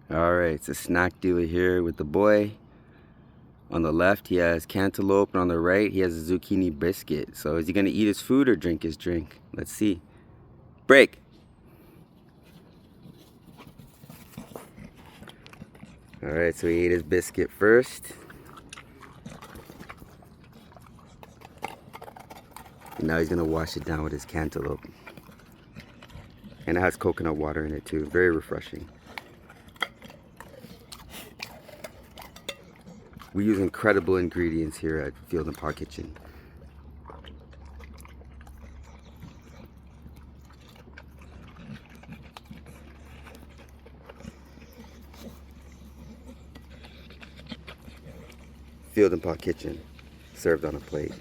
Alright, it's a snack dealer here with the boy. On the left, he has cantaloupe, and on the right, he has a zucchini biscuit. So is he gonna eat his food or drink his drink? Let's see. Break! Alright, so he ate his biscuit first. And now he's gonna wash it down with his cantaloupe. And it has coconut water in it too, very refreshing. We use incredible ingredients here at Field & Park Kitchen. Field & Park Kitchen, served on a plate.